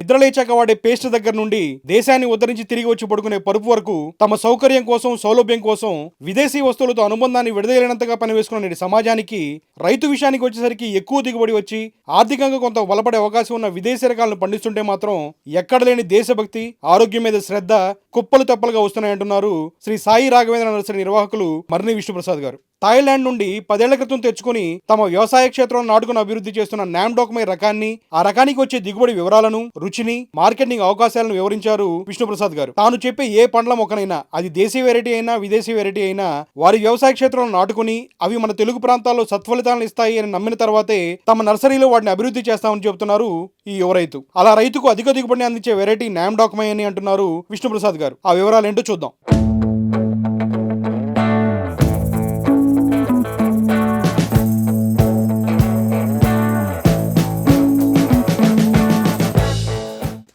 నిద్రలేచాక వాడే పేస్ట్ దగ్గర నుండి దేశాన్ని ఉద్ధరించి తిరిగి వచ్చి పడుకునే పరుపు వరకు తమ సౌకర్యం కోసం, సౌలభ్యం కోసం విదేశీ వస్తువులతో అనుబంధాన్ని విడదీయలేనంతగా పనివేసుకున్న నేటి సమాజానికి రైతు విషయానికి వచ్చేసరికి ఎక్కువ దిగుబడి వచ్చి ఆర్థికంగా కొంత బలపడే అవకాశం ఉన్న విదేశీ రకాలను పండిస్తుంటే మాత్రం ఎక్కడ లేని దేశభక్తి, ఆరోగ్యం మీద శ్రద్ధ కుప్పలు తెప్పలుగా వస్తున్నాయంటున్నారు శ్రీ సాయి రాఘవేంద్ర నర్సరీ నిర్వాహకులు మర్రి విష్ణుప్రసాద్ గారు. థాయిలాండ్ నుండి 10 ఏళ్ల క్రితం తెచ్చుకుని తమ వ్యవసాయ క్షేత్రంలో నాటుకుని అభివృద్ధి చేస్తున్న నామ్డోక్మై రకాన్ని, ఆ రకానికి వచ్చే దిగుబడి వివరాలను, రుచిని, మార్కెటింగ్ అవకాశాలను వివరించారు విష్ణుప్రసాద్ గారు. తాను చెప్పే ఏ పండ్ల మొక్కనైనా అది దేశీ వెరైటీ అయినా విదేశీ వెరైటీ అయినా వారి వ్యవసాయ క్షేత్రంలో నాటుకుని అవి మన తెలుగు ప్రాంతాల్లో సత్ఫలితాలను ఇస్తాయి అని నమ్మిన తర్వాతే తమ నర్సరీలో వాటిని అభివృద్ధి చేస్తామని చెబుతున్నారు ఈ యువ రైతు. అలా రైతుకు అధిక దిగుబడిని అందించే వెరైటీ నామ్డోక్మై అని అంటున్నారు విష్ణుప్రసాద్ గారు. ఆ వివరాలు ఏంటో చూద్దాం.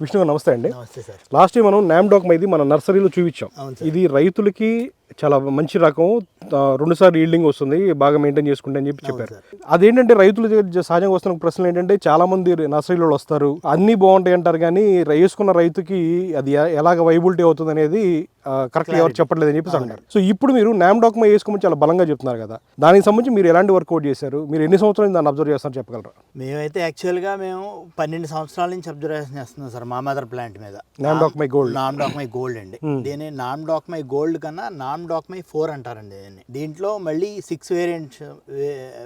విష్ణు నమస్తే అండి. నమస్తే సార్. లాస్ట్ టైం మనం నామ్డోక్మైది మన నర్సరీలో చూపించాం. ఇది రైతులకి చాలా మంచి రకం, 2 సార్లు ఈల్డింగ్ వస్తుంది, బాగా మెయింటైన్ చేసుకుంటే అని చెప్పారు. అదేంటంటే రైతులు సహజంగా వస్తున్న ప్రశ్నలు ఏంటంటే చాలా మంది నర్సరీలో వస్తారు, అన్ని బాగుంటాయి అంటారు, కానీ వేసుకున్న రైతుకి అది ఎలాగ వైబిలిటీ అవుతుంది అనేది కరెక్ట్గా ఎవరు చెప్పట్లేదు అని చెప్పేసి అంటారు. సో ఇప్పుడు మీరు నామ్డోక్మై వేసుకోమని చాలా బలంగా చెప్తున్నారు కదా, దానికి సంబంధించి మీరు ఎలాంటి వర్కౌట్ చేశారు, మీరు ఎన్ని సంవత్సరాలు దాన్ని అబ్జర్వ్ చేస్తారో చెప్పగలరా? మేమైతే యాక్చువల్గా 12 సంవత్సరాల నుంచి అబ్జర్వేషన్ చేస్తున్నాం సార్ మా మదర్ ప్లాంట్ మీద. నామ్డోక్మై గోల్డ్ అండి. దీని నామ్డోక్మై గోల్డ్ కన్నా నామ్డోక్మై 4 అంటారండి. దీంట్లో మళ్ళీ 6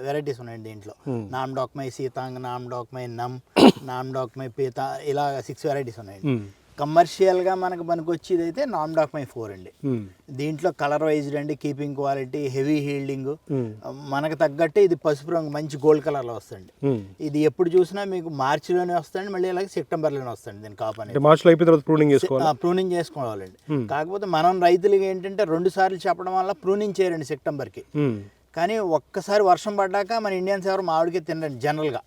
వెరైటీస్ ఉన్నాయండి. దీంట్లో నామ్డోక్మై సీతాంగ్, నామ్డోక్మై నమ్, నామ్డోక్మై పీతా, ఇలా 6 వెరైటీస్ ఉన్నాయండి. కమర్షియల్గా మనకు పనికొచ్చేది అయితే నామ్డోక్మై 4 అండి. దీంట్లో కలర్ వైజ్డ్ అండి, కీపింగ్ క్వాలిటీ, హెవీ హీల్డింగ్, మనకు తగ్గట్టు ఇది పసుపు రంగు మంచి గోల్డ్ కలర్లో వస్తుంది. ఇది ఎప్పుడు చూసినా మీకు మార్చిలోనే వస్తుంది, మళ్ళీ అలాగే సెప్టెంబర్లోనే వస్తుంది. దీని కాపు అనేది మార్చిలో అయిపోయిన తర్వాత ప్రూనింగ్ చేసుకోవాలండి. కాకపోతే మనం రైతులకి ఏంటంటే 2 సార్లు చెప్పడం వల్ల ప్రూనింగ్ చేయరండి సెప్టెంబర్కి. కానీ ఒక్కసారి వర్షం పడ్డాక మన ఇండియన్స్ ఎవరు మామిడికి తినరండి జనరల్గా,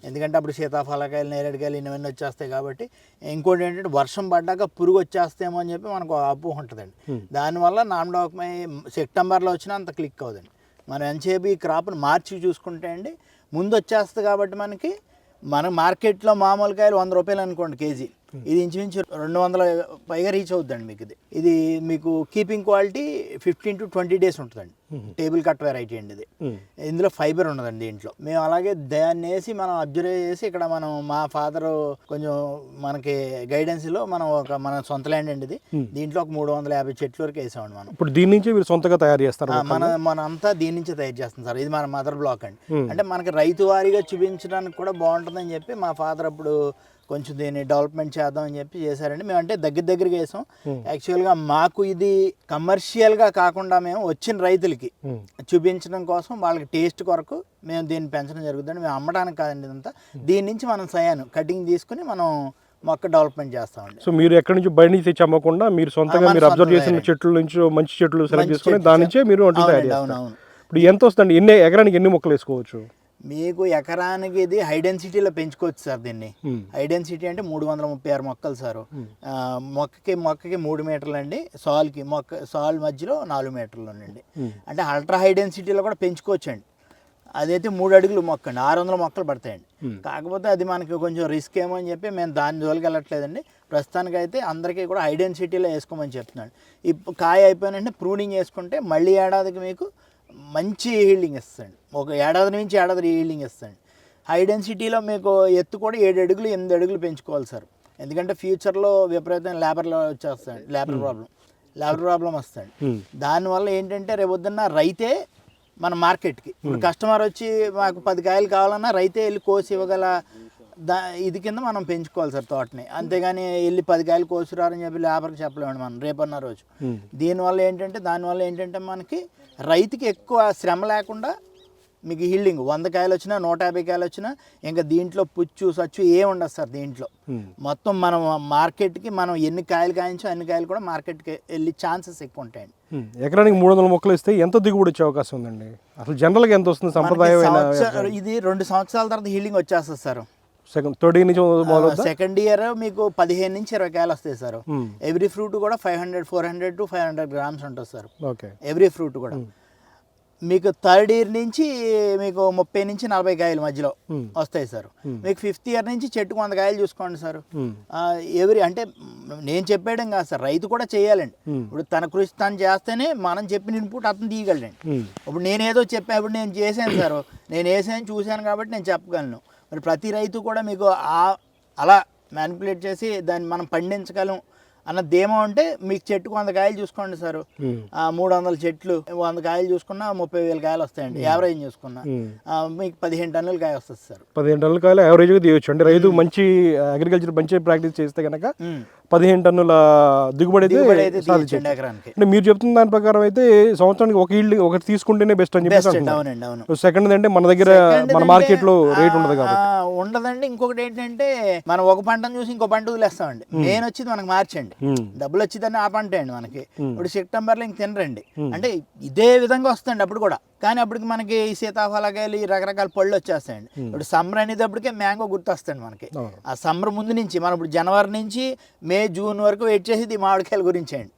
ఎందుకంటే అప్పుడు సీతాఫలకాయలు, నేరేడుకాయలు ఇవన్నీ వచ్చేస్తాయి కాబట్టి. ఇంకోటి ఏంటంటే వర్షం పడ్డాక పురుగు వచ్చేస్తేమో అని చెప్పి మనకు అపోహ ఉంటుందండి. దానివల్ల నామ్డోక్మై సెప్టెంబర్లో వచ్చినా అంత క్లిక్ అవుతుంది. మనం ఎంతసేపు ఈ క్రాప్ని మార్చి చూసుకుంటే అండి ముందు వచ్చేస్తుంది కాబట్టి మన మార్కెట్లో మామూలు కాయలు 100 రూపాయలు అనుకోండి కేజీ, ఇది ఇంచుమించు 200 పైగా రీచ్ అవుతుందండి మీకు. ఇది మీకు కీపింగ్ క్వాలిటీ 15 to 20 డేస్ ఉంటుందండి. టేబుల్ కట్ వెరైటీ అండి ఇది. ఇందులో ఫైబర్ ఉండదండి దీంట్లో. మేము అలాగే దాన్ని వేసి మనం అబ్జర్వ్ చేసి ఇక్కడ మనం మా ఫాదర్ కొంచెం మనకి గైడెన్స్లో మన సొంత ల్యాండ్ అండి ఇది. దీంట్లో ఒక 350 చెట్ల వరకు వేసామండి మనం. ఇప్పుడు దీని నుంచి మీరు సొంతగా తయారు చేస్తారు? మన అంతా దీని నుంచి తయారు చేస్తాం సార్. ఇది మన మదర్ బ్లాక్ అండి. అంటే మనకి రైతు వారీగా చూపించడానికి కూడా బాగుంటుందని చెప్పి మా ఫాదర్ అప్పుడు కొంచెం దీన్ని డెవలప్మెంట్ చేద్దామని చెప్పి చేశారండి. మేము అంటే దగ్గరగా వేసాం. యాక్చువల్గా మాకు ఇది కమర్షియల్గా కాకుండా మేము వచ్చిన రైతులకి చూపించడం కోసం, వాళ్ళకి టేస్ట్ కొరకు మేము దీన్ని పెంచడం జరుగుతుంది. మేము అమ్మడానికి కాదండి ఇదంతా. దీని నుంచి మనం సయాను కటింగ్ తీసుకుని మనం మొక్క డెవలప్మెంట్ చేస్తామండి. సో మీరు ఎక్కడి నుంచి బయట నుంచి తెచ్చి అమ్మకుండా మీరు సొంతంగా మీరు అబ్జర్వ్ చేసిన చెట్ల నుంచి మంచి చెట్లు సెలెక్ట్ చేసుకుని దాని నుంచే మీరు వంటలు తయారు చేస్తారు. ఇప్పుడు ఎంత వస్తుంది, ఎకరానికి ఎన్ని మొక్కలు వేసుకోవచ్చు? మీకు ఎకరానికి ఇది హై డెన్సిటీలో పెంచుకోవచ్చు సార్. దీన్ని హై డెన్సిటీ అంటే 336 మొక్కలు సార్. మొక్కకి 3 మీటర్లు అండి. సాల్ మధ్యలో 4 మీటర్లు అండి. అంటే అల్ట్రా హై డెన్సిటీలో కూడా పెంచుకోవచ్చు అండి. అదైతే 3 అడుగులు మొక్క అండి, 600 మొక్కలు పడతాయండి. కాకపోతే అది మనకి కొంచెం రిస్క్ ఏమో అని చెప్పి మేము దాని జోలికి వెళ్ళట్లేదండి. ప్రస్తుతానికైతే అందరికీ కూడా హై డెన్సిటీలో వేసుకోమని చెప్తున్నాను. ఇప్పుడు కాయ అయిపోయినంటే ప్రూనింగ్ చేసుకుంటే మళ్ళీ ఏడాదికి మీకు మంచి హీల్డింగ్ ఇస్తుంది. ఒక ఏడాది నుంచి ఏడాది హీల్డింగ్ ఇస్తుంది. హై డెన్సిటీలో మీకు ఎత్తు కూడా 7 అడుగులు 8 అడుగులు పెంచుకోవాలి సార్. ఎందుకంటే ఫ్యూచర్లో విపరీతమైన లేబర్లో వచ్చేస్తాయండి, లేబర్ ప్రాబ్లం వస్తుంది. దానివల్ల ఏంటంటే రేపొద్దున్న రైతే మన మార్కెట్కి, ఇప్పుడు కస్టమర్ వచ్చి మాకు 10 కాయలు కావాలన్నా రైతే వెళ్ళి కోసి ఇవ్వగల ఇది కింద మనం పెంచుకోవాలి సార్ తోటని. అంతేగాని వెళ్ళి 10 కాయలు కోసురారని చెప్పి లేబర్కి చెప్పలేమండి మనం రేపన్న రోజు. దానివల్ల ఏంటంటే మనకి రైతుకి ఎక్కువ శ్రమ లేకుండా మీకు హీల్డింగ్ 100 కాయలు వచ్చినా 150 కాయలు వచ్చినా ఇంకా దీంట్లో పుచ్చు సచ్చు ఏం ఉండదు సార్. దీంట్లో మొత్తం మనం మార్కెట్కి మనం ఎన్ని కాయలు కాయించో అన్ని కాయలు కూడా మార్కెట్కి వెళ్ళి ఛాన్సెస్ ఎక్కువ ఉంటాయండి. ఎకరానికి 300 మొక్కలు ఇస్తే ఎంత దిగుబడి వచ్చే అవకాశం ఉందండి? అసలు జనరల్గా ఎంత వస్తుంది సంప్రదాయం? ఇది 2 సంవత్సరాల తర్వాత హీల్డింగ్ వచ్చేస్తుంది సార్. సెకండ్ ఇయర్ మీకు 15 నుంచి 20 కాయలు వస్తాయి సార్. ఎవ్రీ ఫ్రూట్ కూడా 400 to 500 grams ఉంటుంది సార్. ఎవ్రీ ఫ్రూట్ కూడా మీకు థర్డ్ ఇయర్ నుంచి మీకు 30 నుంచి 40 కాయలు మధ్యలో వస్తాయి సార్. మీకు 5th ఇయర్ నుంచి చెట్టుకు 100 కాయలు చూసుకోండి సార్. అంటే నేను చెప్పేయడం కాదు సార్, రైతు కూడా చేయాలండి. ఇప్పుడు తన కృషి తను చేస్తేనే మనం చెప్పిన ఇన్పుట్ అతను తీయగలండి. ఇప్పుడు నేనేదో చెప్పా, ఇప్పుడు నేను చేశాను సార్, నేను వేసాను చూశాను కాబట్టి నేను చెప్పగలను. మరి ప్రతి రైతు కూడా మీకు అలా మ్యానిపులేట్ చేసి దాన్ని మనం పండించగలం అన్న ధీమా ఉంటే మీకు చెట్టుకు 100 కాయలు చూసుకోండి సార్. 300 చెట్లు 100 కాయలు చూసుకున్నా 30,000 కాయలు వస్తాయండి. యావరేజ్ చూసుకున్నా మీకు 15 టన్నుల కాయ వస్తుంది సార్. 15 టన్నుల కాయలు యావరేజ్గా తీయచ్చు. అంటే రైతు మంచి అగ్రికల్చర్ మంచి ప్రాక్టీస్ చేస్తే కనుక 15 టన్నుల దిగుబడి అయితే సాధించండి ఎకరానికి. అంటే మీరు చెప్తున్న దాని ప్రకారం అయితే సంవత్సరానికి ఒక ఈల్డ్ ఒకటి తీసుకుంటేనే బెస్ట్ అని చెప్పి. అవునండి, అవును. సెకండ్ అంటే మన దగ్గర మన మార్కెట్ లో రేట్ ఉండదు కాబట్టి ఉండదండి. ఇంకొకటి ఏంటంటే మనం ఒక పంటను చూసి ఇంకో పంట వదిలేస్తామండి. మెయిన్ వచ్చేది మనకు మార్చండి, డబ్బులు వచ్చిందని ఆ పంట అండి మనకి. ఇప్పుడు సెప్టెంబర్లో ఇంక తినరండి. అంటే ఇదే విధంగా వస్తుంది అప్పుడు కూడా. కానీ అప్పటికి మనకి ఈ సీతాఫలకాయలు ఈ రకరకాల పళ్ళు వచ్చేస్తాయండి. ఇప్పుడు సమ్మర్ అనేటప్పటికే మ్యాంగో గుర్తొస్తుంది మనకి. ఆ సమ్మర్ ముందు నుంచి మనం ఇప్పుడు జనవరి నుంచి మే జూన్ వరకు వెయిట్ చేసేది మామిడికాయల గురించి అండి.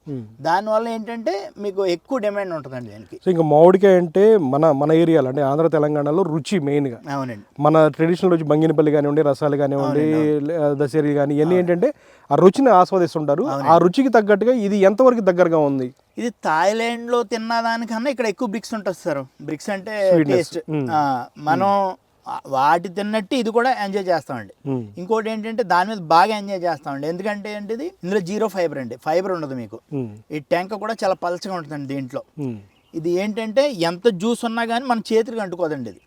దానివల్ల ఏంటంటే మీకు ఎక్కువ డిమాండ్ ఉంటుందండి దీనికి. సో ఇంకా మామిడికాయ అంటే మన ఏరియాలో అంటే ఆంధ్ర తెలంగాణలో రుచి మెయిన్గా. అవునండి. మన ట్రెడిషనల్ రుచి బంగినపల్లి కానివ్వండి, రసాలు కానివ్వండి, దశేరి కానీ ఇవన్నీ ఏంటంటే ఆ రుచిని ఆస్వాదిస్తుంటారు. ఆ రుచికి తగ్గట్టుగా ఇది ఎంతవరకు దగ్గరగా ఉంది? ఇది థాయిలాండ్ లో తిన్న దానికన్నా ఇక్కడ ఎక్కువ బ్రిక్స్ ఉంటుంది సార్. బ్రిక్స్ అంటే టేస్ట్ మనం వాటి తిన్నట్టు ఇది కూడా ఎంజాయ్ చేస్తామండి. ఇంకోటి ఏంటంటే దాని మీద బాగా ఎంజాయ్ చేస్తామండి. ఎందుకంటే ఏంటిది ఇందులో 0 ఫైబర్ అండి, ఫైబర్ ఉండదు మీకు. ఈ టెంక కూడా చాలా పలచగా ఉంటుందండి దీంట్లో. ఇది ఏంటంటే ఎంత జ్యూస్ ఉన్నా కానీ మన చేతికి అంటుకోదండి. ఇది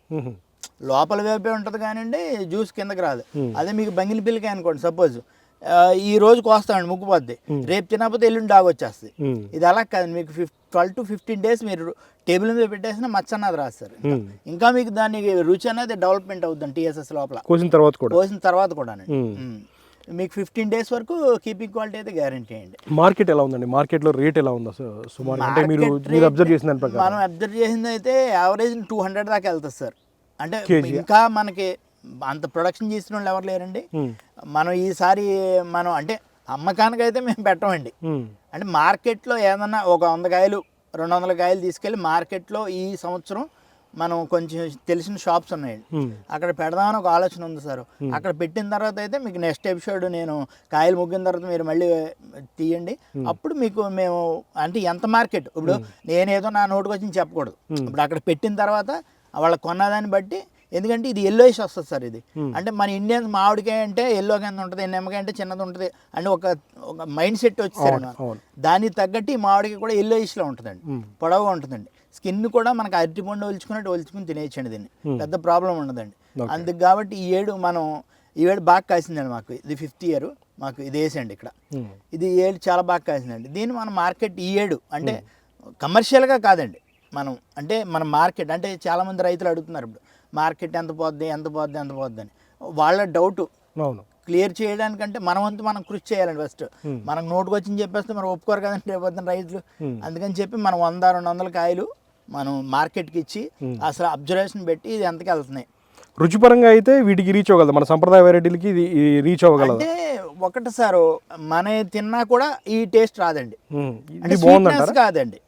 లోపల వేపే ఉంటుంది కానివ్వండి, జ్యూస్ కిందకి రాదు. అదే మీకు బంగినపల్లికాయ అనుకోండి, సపోజ్ ఈ రోజు కోస్తామండి ముగ్గుపోద్ది, రేపు తినకపోతే ఎల్లుండి డాగ్ వచ్చేస్తుంది. ఇది అలా కాదు, మీకు 12 to 15 days మీరు టేబుల్ మీద పెట్టేసిన మచ్చ అన్నది రాస్తారు. ఇంకా మీకు దానికి రుచి అనేది డెవలప్మెంట్ అవుతుంది TSS లోపల కోసిన తర్వాత కూడా. మీకు 15 days వరకు కీపింగ్ క్వాలిటీ అయితే గ్యారంటీ అండి. మార్కెట్ ఎలా ఉందండి? మార్కెట్లో రేట్ ఎలా ఉందా సుమారు? అంటే మీరు అబ్జర్వ్ చేసిన దాని ప్రకారం మనం అబ్జర్వ్ చేసింది అయితే యావరేజ్ 200 దాకా వెళ్తుంది సార్. అంటే ఇంకా మనకి అంత ప్రొడక్షన్ చేసిన వాళ్ళు ఎవరు లేరండి. మనం ఈసారి మనం అంటే అమ్మకానికి అయితే మేము పెట్టమండి. అంటే మార్కెట్లో ఏదన్నా ఒక 100 కాయలు 200 కాయలు తీసుకెళ్ళి మార్కెట్లో ఈ సంవత్సరం మనం కొంచెం తెలిసిన షాప్స్ ఉన్నాయండి, అక్కడ పెడదామని ఒక ఆలోచన ఉంది సార్. అక్కడ పెట్టిన తర్వాత అయితే మీకు నెక్స్ట్ ఎపిసోడ్ నేను కాయలు ముగ్గిన తర్వాత మీరు మళ్ళీ తీయండి. అప్పుడు మీకు మేము అంటే ఎంత మార్కెట్, ఇప్పుడు నేనేదో నా నోటుకు వచ్చి చెప్పకూడదు. ఇప్పుడు అక్కడ పెట్టిన తర్వాత వాళ్ళ కొన్నదాన్ని బట్టి, ఎందుకంటే ఇది ఎల్లోయిష్ వస్తుంది సార్. ఇది అంటే మన ఇండియన్స్ మామిడికాయ అంటే ఎల్లో కింద ఉంటుంది, నిమ్మకాయ అంటే చిన్నది ఉంటుంది అంటే ఒక మైండ్ సెట్ వచ్చేసారు. దానికి తగ్గట్టు ఈ మామిడికాయ కూడా ఎల్లోయిష్లో ఉంటుందండి, పొడవుగా ఉంటుందండి. స్కిన్ కూడా మనకు అరటిపండు ఒలుచుకుని తినేయచ్చండి, దీన్ని పెద్ద ప్రాబ్లం ఉండదండి. అందుకు కాబట్టి ఈ ఏడు బాగా కాసిందండి మాకు. ఇది 5th ఇయర్ మాకు ఇది వేసండి ఇక్కడ. ఇది ఏడు చాలా బాగా కాసిందండి. దీన్ని మన మార్కెట్ ఈ ఏడు అంటే కమర్షియల్గా కాదండి, మనం అంటే మన మార్కెట్ అంటే చాలామంది రైతులు అడుగుతున్నారు ఇప్పుడు మార్కెట్ ఎంత పోద్ది అని. వాళ్ళ డౌట్ క్లియర్ చేయడానికంటే మన వంతు మనం కృషి చేయాలండి. ఫస్ట్ మనకు నోటుకు వచ్చింది చెప్పేస్తే మనం ఒప్పుకోరు కదండి రేపు రైతులు. అందుకని చెప్పి మనం 100-200 కాయలు మనం మార్కెట్కి ఇచ్చి అసలు అబ్జర్వేషన్ పెట్టి ఇది ఎంతకి వెళ్తున్నాయి. రుచిపరంగా అయితే వీటికి రీచ్ అవ్వగలదు, మన సంప్రదాయ వెరైటీలకి ఇది రీచ్ అవ్వగలదు. అంటే ఒకటి సార్, మన తిన్నా కూడా ఈ టేస్ట్ రాదండి, కాదండి.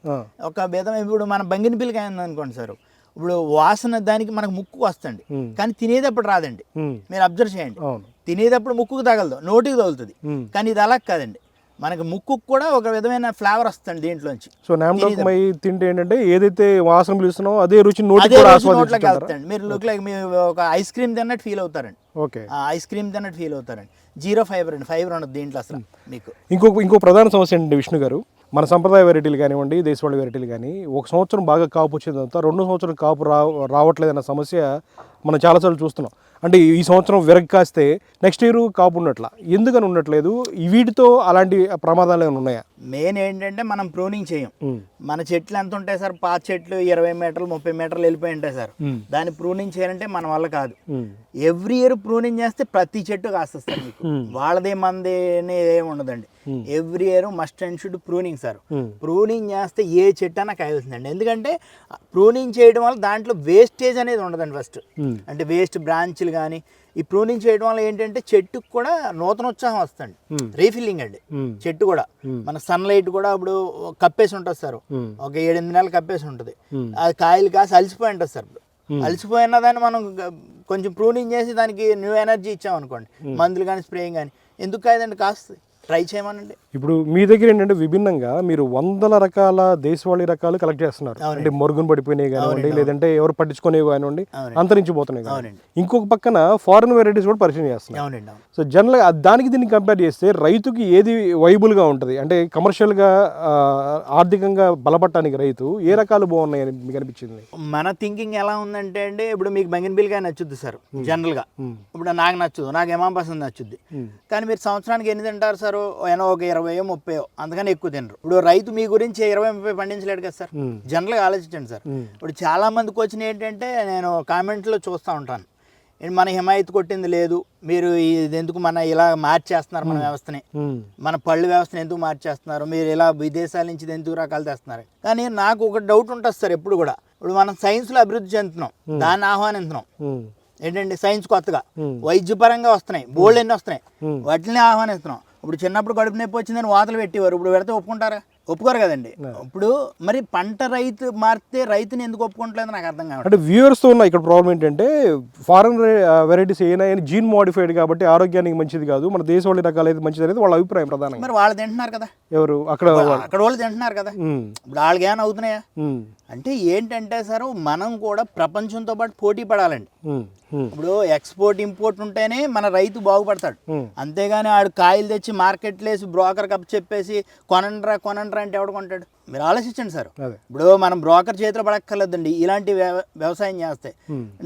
ఒక విధం ఇప్పుడు మన బంగినపల్లికాయ ఉందనుకోండి సార్, ఇప్పుడు వాసన దానికి మనకు ముక్కు వస్తుంది కానీ తినేటప్పుడు రాదండి. మీరు అబ్జర్వ్ చేయండి, తినేటప్పుడు ముక్కుకు తగలదు, నోటికి తగులుతుంది. కానీ ఇది అలా కాదండి, మనకి ముక్కు కూడా ఒక విధమైన ఫ్లేవర్ వస్తుంది దీంట్లోంచి. సో నామడోకమై తింటే ఏంటంటే ఏదైతే వాసన పిలుస్తున్నామో అదే రుచి నోట్లోకి వెళ్తాండి. మీరు ఒక ఐస్ క్రీమ్ తిన్నట్టు ఫీల్ అవుతారండి. ఐస్ క్రీమ్ తిన్నట్టు ఫీల్ అవుతారండి. 0 ఫైబర్ అండి, ఫైబర్ ఉండదు దీంట్లో అసలు మీకు. ఇంకో ప్రధాన సమస్య ఏంటంటే విష్ణు గారు, మన సంప్రదాయ వెరైటీలు కానివ్వండి, దేశవాళీ వెరైటీలు కానీ ఒక సంవత్సరం బాగా కాపు వచ్చిన తర్వాత 2వ సంవత్సరం కాపు రావట్లేదన్న సమస్య మనం చాలాసార్లు చూస్తున్నాం. అంటే ఈ సంవత్సరం విరగ కాస్తే నెక్స్ట్ ఇయర్ కాపు ఉన్నట్లా, ఎందుకని ఉండట్లేదు? వీటితో అలాంటి ప్రమాదాలు ఏమైనా ఉన్నాయా? మెయిన్ ఏంటంటే మనం ప్రూనింగ్ చేయం. మన చెట్లు ఎంత ఉంటాయి సార్, పాత చెట్లు 20 మీటర్లు 30 మీటర్లు వెళ్ళిపోయి ఉంటాయి సార్. దాన్ని ప్రూనింగ్ చేయాలంటే మన వల్ల కాదు. ఎవ్రీ ఇయర్ ప్రూనింగ్ చేస్తే ప్రతి చెట్టు కాస్తుంది మీకు, వాళ్ళదే మంది ఏమి ఉండదండి. Every year must and should pruning sir. Pruning చేస్తే ఏ చెట్టు అన్నా కాయవలసిందండి. ఎందుకంటే ప్రూనింగ్ చేయడం వల్ల దాంట్లో వేస్టేజ్ అనేది ఉండదండి ఫస్ట్. అంటే వేస్ట్ బ్రాంచ్లు కానీ ఈ ప్రూనింగ్ చేయడం వల్ల ఏంటంటే చెట్టుకు కూడా నూతన ఉత్సాహం వస్తుంది, రీఫిల్లింగ్ అండి. చెట్టు కూడా మన సన్లైట్ కూడా ఇప్పుడు కప్పేసి ఉంటుంది సార్, ఒక 7-8 నెలలు కప్పేసి ఉంటుంది, అది కాయలు కాసి అలసిపోయి ఉంటుంది సార్. అలసిపోయిన దాన్ని మనం కొంచెం ప్రూనింగ్ చేసి దానికి న్యూ ఎనర్జీ ఇచ్చామనుకోండి, మందులు కానీ స్ప్రేయింగ్ కానీ ఎందుకు కాదండి, కాస్తుంది, ట్రై చేయమనండి. ఇప్పుడు మీ దగ్గర ఏంటంటే విభిన్నంగా మీరు 100 రకాల దేశవాళీ రకాలు కలెక్ట్ చేస్తున్నారు. అంటే మరుగున పడిపోయినాయి కానివ్వండి, లేదంటే ఎవరు పట్టించుకునేవి కానివ్వండి, అంతరించిపోతున్నాయి కానివ్వండి. ఇంకొక పక్కన ఫారెన్ వెరైటీస్ కూడా పరిచయం చేస్తున్నారు. సో జనరల్గా దానికి దీన్ని కంపేర్ చేస్తే రైతుకి ఏది వైబుల్గా ఉంటుంది, అంటే కమర్షియల్గా ఆర్థికంగా బలపడటానికి రైతు ఏ రకాలు బాగున్నాయని మీకు అనిపించింది? మన థింకింగ్ ఎలా ఉందంటే అండి, ఇప్పుడు మీకు బంగినపల్లిగా నచ్చుద్ది సార్ జనరల్గా, ఇప్పుడు నాకు నచ్చదు, నాకు ఎమాంబసంద్ నచ్చుద్ది. కానీ మీరు సంవత్సరానికి ఎన్ని తింటారు సార్? ఒక 20-30 అంతకన్నా ఎక్కువ తినరు. ఇప్పుడు రైతు మీ గురించి 20-30 పండించలేడు కదా సార్. జనరల్గా ఆలోచించండి సార్. ఇప్పుడు చాలా మందికి వచ్చిన ఏంటంటే, నేను కామెంట్లో చూస్తూ ఉంటాను, మన హిమాయత్ కొట్టింది లేదు, మీరు ఇది ఎందుకు మన ఇలా మార్చేస్తున్నారు మన వ్యవస్థని, మన పళ్ళు వ్యవస్థని ఎందుకు మార్చేస్తున్నారు, మీరు ఇలా విదేశాల నుంచి ఎందుకు రకాలు తెస్తున్నారు. కానీ నాకు ఒక డౌట్ ఉంటుంది సార్ ఎప్పుడు కూడా, ఇప్పుడు మనం సైన్స్లో అభివృద్ధి చెందుతున్నాం, దాన్ని ఆహ్వానిస్తున్నాం ఏంటంటే, సైన్స్ కొత్తగా వైద్యపరంగా వస్తున్నాయి, బోల్డ్ ఎన్ని వస్తున్నాయి, వాటిని ఆహ్వానిస్తున్నాం. ఇప్పుడు చిన్నప్పుడు కడుపు నొప్పి వచ్చిందని వాతలు పెట్టేవారు, ఇప్పుడు పెడితే ఒప్పుకుంటారా? ఒప్పుకోరు కదండి. ఇప్పుడు మరి పంట రైతు మారితే రైతుని ఎందుకు ఒప్పుకోవట్లేదు నాకు అర్థం కాదు. అంటే వ్యూవర్స్తో ఉన్న ఇక్కడ ప్రాబ్లం ఏంటంటే, ఫారెన్ వెరైటీస్ ఏమైనా జీన్ మోడిఫైడ్ కాబట్టి ఆరోగ్యానికి మంచిది కాదు, మన దేశవాళీ రకాలు అయితే మంచిది అనేది వాళ్ళ అభిప్రాయం ప్రధానంగా. మరి వాళ్ళు తింటున్నారు కదా, ఎవరు అక్కడ వాళ్ళు తింటున్నారు కదా, ఇప్పుడు వాళ్ళకి ఏమైనా అవుతున్నాయా? అంటే ఏంటంటే సార్, మనం కూడా ప్రపంచంతో పాటు పోటీ పడాలండి. ఇప్పుడు ఎక్స్పోర్ట్ ఇంపోర్ట్ ఉంటేనే మన రైతు బాగుపడతాడు, అంతేగాని ఆడు కాయలు తెచ్చి మార్కెట్లో వేసి బ్రోకర్ కప్ చెప్పేసి కొనండ్రా అంటే ఎవడు కొంటాడు? మీరు ఆలోచించండి సార్. ఇప్పుడు మనం బ్రోకర్ చేతిలో పడక్కర్లేదండి, ఇలాంటి వ్యవసాయం చేస్తే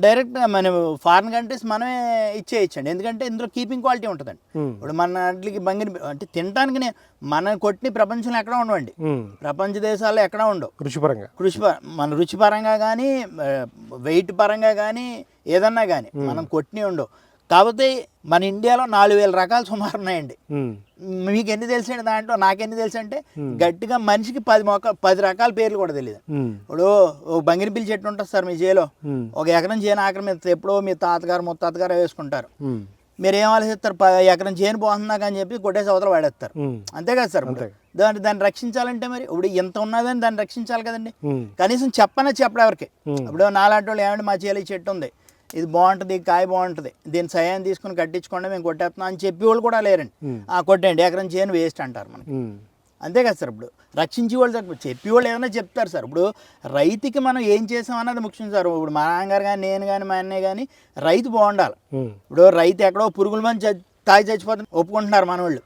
డైరెక్ట్ మనం ఫారిన్ కంట్రీస్ మనమే ఇచ్చేయచ్చండి, ఎందుకంటే ఇందులో కీపింగ్ క్వాలిటీ ఉంటుందండి. ఇప్పుడు మన వాటికి అంటే తినడానికి మన కొట్టి ప్రపంచంలో ఎక్కడ ఉండవండి, ప్రపంచ దేశాల్లో ఎక్కడ ఉండవు. మన రుచిపరంగా కానీ వెయిట్ పరంగా కానీ ఏదన్నా కానీ మనం కొట్టినవి ఉండవు. కాకపోతే మన ఇండియాలో 4000 రకాలు సుమారు ఉన్నాయండి. మీకు ఎన్ని తెలిసండి దాంట్లో? నాకెన్ని తెలుసు అంటే గట్టిగా మనిషికి 10 రకాల పేర్లు కూడా తెలియదు. ఇప్పుడు బంగినపల్లి చెట్టు ఉంటుంది సార్ మీ చేలో, ఒక ఎకరం చేను ఆక్రమిస్తే ఎప్పుడో మీ తాతగారు ముత్తాతగారు వేసుకుంటారు, మీరు ఏం ఆలోచిస్తారు? ఎకరం చేను పోతున్నాక అని చెప్పి కొట్టేసి అవతల వాడేస్తారు, అంతే కదా సార్. దాన్ని రక్షించాలంటే మరి ఇప్పుడు ఎంత ఉన్నదని దాన్ని రక్షించాలి కదండి. కనీసం చెప్పడం ఎవరికి? ఇప్పుడు నాలాంటి వాళ్ళు ఏమంటే మా చేలో చెట్టు ఉంది, ఇది బాగుంటుంది, కాయ బాగుంటుంది, దీని సహాయం తీసుకుని కట్టించుకోండి, మేము కొట్టేస్తున్నాం అని చెప్పి వాళ్ళు కూడా లేరండి. కొట్టండి, ఎకరం చేను వేస్ట్ అంటారు మనకి, అంతే కదా సార్. ఇప్పుడు రక్షించి వాళ్ళు చెప్పి వాళ్ళు ఏమైనా చెప్తారు సార్. ఇప్పుడు రైతుకి మనం ఏం చేసాం అన్నది ముఖ్యం సార్. ఇప్పుడు మా నాన్నగారు కానీ నేను కానీ మా అన్నయ్య కానీ రైతు బాగుండాలి. ఇప్పుడు రైతు ఎక్కడో పురుగుల మంది తాగి చచ్చిపోతుంది ఒప్పుకుంటున్నారు మన వాళ్ళు,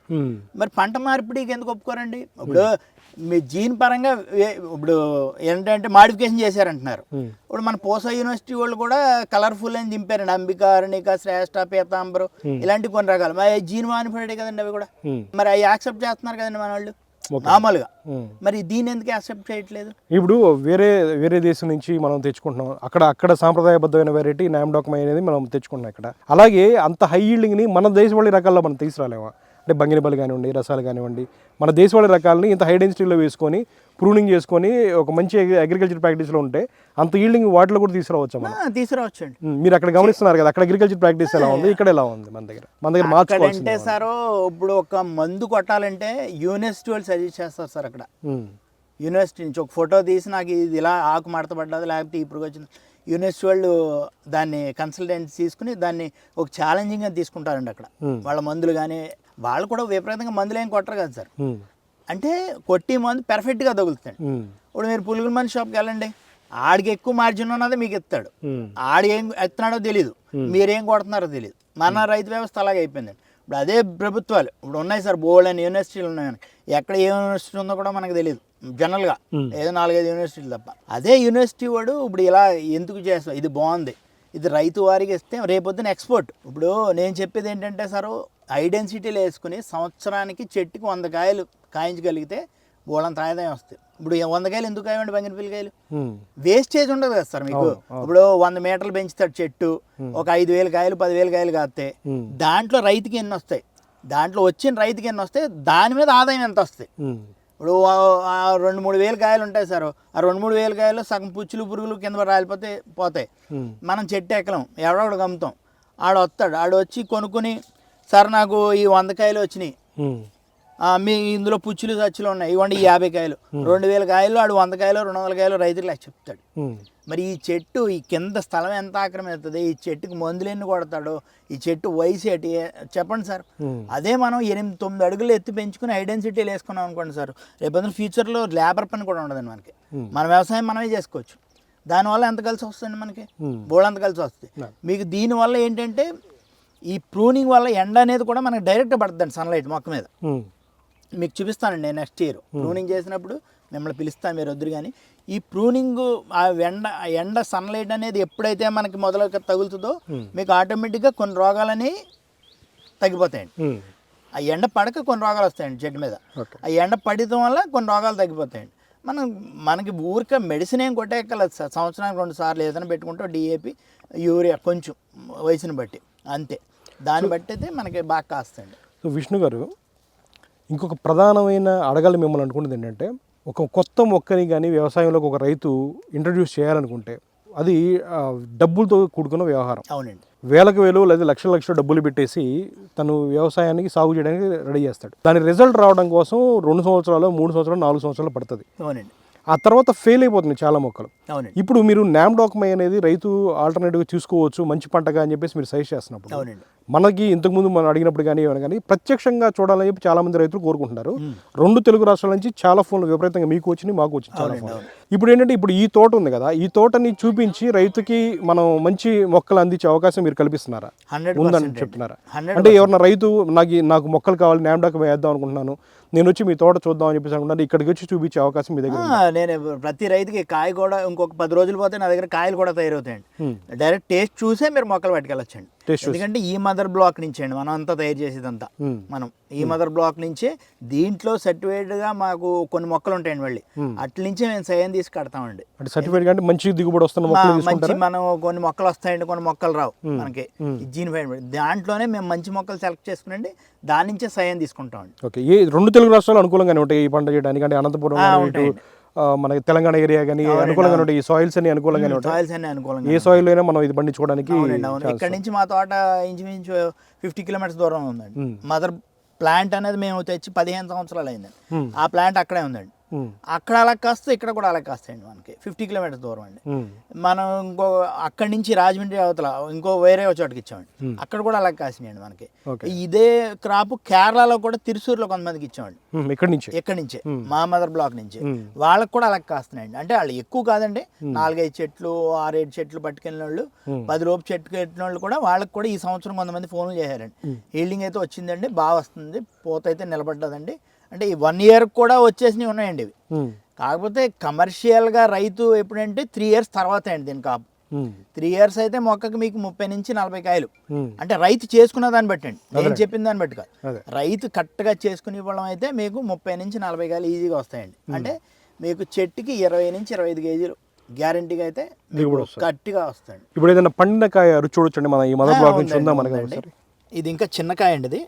మరి పంట మార్పిడికి ఎందుకు ఒప్పుకోరండి? ఇప్పుడు మీ జీన్ పరంగా ఇప్పుడు ఏంటంటే మాడిఫికేషన్ చేశారంటున్నారు. ఇప్పుడు మన పోసా యూనివర్సిటీ వాళ్ళు కూడా కలర్ఫుల్ అని దింపారండి, అంబిక, అరుణిక, శ్రేష్ఠ, పీతాంబరు ఇలాంటి కొన్ని రకాలు. మరి జీన్ మాడిఫైడ్ కదండి అవి కూడా, మరి అవి యాక్సెప్ట్ చేస్తున్నారు కదండి మన వాళ్ళు మామూలుగా. మరి దీన్ని ఎందుకు యాక్సెప్ట్ చేయట్లేదు? ఇప్పుడు వేరే దేశం నుంచి మనం తెచ్చుకుంటున్నాం, అక్కడ సాంప్రదాయబద్ధమైన వెరైటీ నామ్డాక్మై అనేది మనం తెచ్చుకుంటున్నాం ఇక్కడ. అలాగే అంత హై ఈల్డింగ్ని మన దేశవాళీ రకాల్లో మనం తీసుకురాలేమా? అంటే బంగినపల్లి కానివ్వండి, రసాలు కానివ్వండి, మన దేశవాళీ రకాలని ఇంత హై డెన్సిటీలో వేసుకొని ప్రూనింగ్ చేసుకొని ఒక మంచి అగ్రికల్చర్ ప్రాక్టీస్లో ఉంటే అంత ఈల్డింగ్ వాటిలో కూడా తీసుకురావచ్చండి. మీరు అక్కడ గమనిస్తున్నారు కదా, అక్కడ అగ్రికల్చర్ ప్రాక్టీస్ ఎలా ఉంది, ఇక్కడ ఎలా ఉంది? మన దగ్గర మార్చుకోవాలంటే సార్, ఇప్పుడు ఒక మందు కొట్టాలంటే యూనివర్సిటీ వాళ్ళు సజెస్ట్ చేస్తారు సార్. అక్కడ యూనివర్సిటీ నుంచి ఒక ఫోటో తీసి నాకు ఇది ఇలా ఆకు మడత పడ్డది లేకపోతే ఇప్పుడు వచ్చింది, యూనివర్సిటీ వాళ్ళు దాన్ని కన్సల్టెన్సీ తీసుకుని దాన్ని ఒక ఛాలెంజింగ్గా తీసుకుంటారండి. అక్కడ వాళ్ళ మందులు కానీ వాళ్ళు కూడా విపరీతంగా మందులు ఏం కొట్టరు కదా సార్, అంటే కొట్టి మందు పెర్ఫెక్ట్గా తగులుతాడు. ఇప్పుడు మీరు పులుగుల మంది షాప్కి వెళ్ళండి, ఆడికి ఎక్కువ మార్జిన్ ఉన్నది మీకు ఇస్తాడు, ఆడి ఏం ఎత్తున్నాడో తెలియదు, మీరేం కొడుతున్నారో తెలియదు. మన రైతు వ్యవస్థ అలాగే అయిపోయిందండి. ఇప్పుడు అదే ప్రభుత్వాలు ఇప్పుడు ఉన్నాయి సార్, బోల్డ్ అని యూనివర్సిటీలు ఉన్నాయి, ఎక్కడ ఏ యూనివర్సిటీ ఉందో కూడా మనకు తెలియదు జనరల్గా, ఏదో 4-5 యూనివర్సిటీలు తప్ప. అదే యూనివర్సిటీ వాడు ఇప్పుడు ఇలా ఎందుకు చేస్తాం, ఇది బాగుంది, ఇది రైతు వారికి ఇస్తే రేపొద్దున ఎక్స్పోర్ట్. ఇప్పుడు నేను చెప్పేది ఏంటంటే సార్, ఐడెన్సిటీలు వేసుకుని సంవత్సరానికి చెట్టుకి 100 కాయలు కాయించగలిగితే బోళంత ఆదాయం వస్తాయి. ఇప్పుడు 100 కాయలు ఎందుకు కాయమండి బంగినపల్లి కాయలు? వేస్టేజ్ ఉండదు కదా సార్ మీకు. ఇప్పుడు 100 మీటర్లు పెంచుతాడు చెట్టు, ఒక 5,000 కాయలు 10,000 కాయలు కాస్తే దాంట్లో రైతుకి ఎన్ని వస్తాయి, దాంట్లో వచ్చిన రైతుకి ఎన్ని వస్తాయి, దాని మీద ఆదాయం ఎంత వస్తాయి. ఇప్పుడు 2-3 వేల కాయలు ఉంటాయి సార్. ఆ 2-3 వేల కాయలు సగం పుచ్చులు పురుగులు కింద రాలిపోతే పోతాయి. మనం చెట్టు ఎక్కలేం, ఎవడొకడు గమ్ముతాం. ఆడు వస్తాడు, ఆడు వచ్చి కొనుక్కుని సార్ నాకు ఈ 100 కాయలు వచ్చినాయి, మీ ఇందులో పుచ్చులు సచ్చులు ఉన్నాయి, ఇవ్వండి 50 కాయలు, 2000 కాయలు ఆడు 100 కాయలు 200 కాయలు రైతులు చెప్తాడు. మరి ఈ చెట్టు ఈ కింద స్థలం ఎంత ఆక్రమిస్తుంది, ఈ చెట్టుకి మందులు ఎన్ని కొడతాడు, ఈ చెట్టు వయసు ఏంటి చెప్పండి సార్. అదే మనం 8-9 అడుగులు ఎత్తి పెంచుకుని ఐడెన్సిటీలు వేసుకున్నాం అనుకోండి సార్, రేపు ఫ్యూచర్లో లేబర్ పని కూడా ఉండదండి మనకి. మన వ్యవసాయం మనమే చేసుకోవచ్చు. దానివల్ల ఎంత కలిసి వస్తుంది మనకి, బోళ్ళంత కలిసి వస్తుంది మీకు. దీనివల్ల ఏంటంటే ఈ ప్రూనింగ్ వల్ల ఎండ అనేది కూడా మనకి డైరెక్ట్గా పడుతుందండి సన్లైట్ మొక్క మీద. మీకు చూపిస్తానండి నేను నెక్స్ట్ ఇయర్ ప్రూనింగ్ చేసినప్పుడు మిమ్మల్ని పిలుస్తాను, మీరు వద్దురు. కానీ ఈ ప్రూనింగ్ ఆ ఎండ సన్లైట్ అనేది ఎప్పుడైతే మనకి మొదలుగా తగులుతుందో మీకు ఆటోమేటిక్గా కొన్ని రోగాలని తగ్గిపోతాయండి. ఆ ఎండ పడక కొన్ని రోగాలు వస్తాయండి చెట్టు మీద. ఆ ఎండ పడటం వల్ల కొన్ని రోగాలు తగ్గిపోతాయండి. మనకి ఊరికే మెడిసిన్ ఏం కొట్టేయక్కర్లేదు సార్. సంవత్సరానికి 2 సార్లు ఏదైనా పెట్టుకుంటే డిఏపి యూరియా కొంచెం వయసుని బట్టి అంతే, దాన్ని బట్టి అయితే మనకి బాగా కాస్తాయండి. సో విష్ణు గారు, ఇంకొక ప్రధానమైన అడగాలి మిమ్మల్ని అనుకున్నది ఏంటంటే, ఒక కొత్త మొక్కని కానీ వ్యవసాయంలోకి ఒక రైతు ఇంట్రడ్యూస్ చేయాలనుకుంటే అది డబ్బులతో కూడుకున్న వ్యవహారం. అవునండి. వేలకు వేలు లేదా లక్షలు డబ్బులు పెట్టేసి తను వ్యవసాయానికి సాగు చేయడానికి రెడీ చేస్తాడు. దాని రిజల్ట్ రావడం కోసం 2 సంవత్సరాలు 3 సంవత్సరాలు 4 సంవత్సరాలు పడుతుంది. అవునండి. ఆ తర్వాత ఫెయిల్ అయిపోతుంది చాలా మొక్కలు. అవునండి. ఇప్పుడు మీరు నామ్డాక్మై అనేది రైతు ఆల్టర్నేటివ్గా చూసుకోవచ్చు మంచి పంటగా అని చెప్పేసి మీరు సజెస్ట్ చేస్తున్నప్పుడు, అవునండి, మనకి ఇంతకుముందు మనం అడిగినప్పుడు కానీ ఏమైనా కానీ ప్రత్యక్షంగా చూడాలని చెప్పి చాలా మంది రైతులు కోరుకుంటున్నారు. 2 తెలుగు రాష్ట్రాల నుంచి చాలా ఫోన్లు విపరీతంగా మీకు వచ్చినాయి, మాకు వచ్చింది చాలా ఫోన్లు. ఇప్పుడు ఏంటంటే ఇప్పుడు ఈ తోట ఉంది కదా, ఈ తోటని చూపించి రైతుకి మనం మంచి మొక్కలు అందించే అవకాశం మీరు కల్పిస్తున్నారా, ఉందని చెప్తున్నారా? అంటే ఎవరన్నా రైతు నాకు మొక్కలు కావాలి, నామ్డాక్మై వేద్దాం అనుకుంటున్నాను, నేను వచ్చి మీ తోట చూద్దాం అని చెప్పేసి అనుకుంటున్నాను, ఇక్కడికి వచ్చి చూపించే అవకాశం మీ దగ్గర? నేను ప్రతి రైతుకి కాయ కూడా ఇంకొక 10 రోజులు పోతే నా దగ్గర కాయలు కూడా తయారవుతాయండి. డైరెక్ట్ టేస్ట్ చూసే మీరు మొక్కలు పట్టుకెళ్ళొచ్చండి. ఎందుకంటే ఈ మదర్ బ్లాక్ నుంచి అండి మనం అంతా తయారు చేసేదంతా. మనం ఈ మదర్ బ్లాక్ నుంచే దీంట్లో సర్టిఫైడ్గా మాకు కొన్ని మొక్కలు ఉంటాయండి, మళ్ళీ అట్ల నుంచే మేము సైన్ తీసి కడతామండి. సర్టిఫైడ్ అంటే మంచి దిగుబడి వస్తున్న మంచి మనం కొన్ని మొక్కలు వస్తాయండి, కొన్ని మొక్కలు రావు మనకి జీన్ ఫైడ్. దాంట్లోనే మేము మంచి మొక్కలు సెలెక్ట్ చేసుకునండి, దాని నుంచే సైన్ తీసుకుంటామండి. ఓకే. ఏ 2 తెలుగు రాష్ట్రాలు అనుకూలంగానే ఉంటాయి ఈ పంట చేయడానికి? అంటే అనంతపురం మనకి తెలంగాణ ఏరియా కానీ అనుకూలంగా ఉంటాయి, ఈ సాయిల్స్ అన్ని అనుకూలంగానే ఉంటాయి. సాయిల్స్ అన్ని అనుకూలంగా, ఏ సాయిల్ అయినా మనం ఇది పండించుకోవడానికి. ఇక్కడ నుంచి మా తోట ఇంచుమించు 50 కిలోమీటర్స్ దూరం ఉందండి. మదర్ ప్లాంట్ అనేది మేము తెచ్చి 15 సంవత్సరాలు అయిందండి. ఆ ప్లాంట్ అక్కడే ఉందండి. అక్కడ అలా కాస్తే ఇక్కడ కూడా అలా కాస్తాయండి. మనకి 50 కిలోమీటర్స్ దూరం అండి. మనం ఇంకో అక్కడి నుంచి రాజమండ్రి అవతల ఇంకో వేరే చోటుకి ఇచ్చామండి, అక్కడ కూడా అలా కాసినాయండి మనకి. ఇదే క్రాప్ కేరళలో కూడా తిరుసూరులో కొంతమందికి ఇచ్చామండి, ఇక్కడి నుంచే మా మదర్ బ్లాక్ నుంచి. వాళ్ళకి కూడా అలా కాస్తున్నాయండి. అంటే వాళ్ళు ఎక్కువ కాదండి, 4-5 చెట్లు 6-7 చెట్లు పట్టుకెళ్ళిన వాళ్ళు, 10 లోపు చెట్టు కట్టిన వాళ్ళు కూడా, వాళ్ళకి కూడా ఈ సంవత్సరం కొంతమంది ఫోన్లు చేశారండి. హీల్డింగ్ అయితే వచ్చిందండి, బాగా వస్తుంది, పూత అయితే నిలబడ్డదండి. అంటే ఈ 1 ఇయర్ కూడా వచ్చేసినవి ఉన్నాయండి ఇవి. కాకపోతే కమర్షియల్గా రైతు ఎప్పుడంటే 3 ఇయర్స్ తర్వాత అండి దీని కాపు. 3 ఇయర్స్ అయితే మొక్కకి మీకు 30 నుంచి 40 కాయలు. అంటే రైతు చేసుకున్న దాన్ని బట్టి అండి, నేను చెప్పిన దాన్ని బట్టి కాదు. రైతు కరెక్ట్గా చేసుకుని ఇవ్వడం అయితే మీకు 30 నుంచి 40 కాయలు ఈజీగా వస్తాయండి. అంటే మీకు చెట్టుకి 20 నుంచి 25 కేజీలు గ్యారంటీగా అయితే గట్టిగా వస్తాయండి. ఇప్పుడు ఏదైనా పండిన కాయ రుచి చూడొచ్చండి, మన ఈ మదర్ బ్లాక్ నుంచి ఉందా మనకి? ఇది ఇంకా చిన్న కాయ అండి,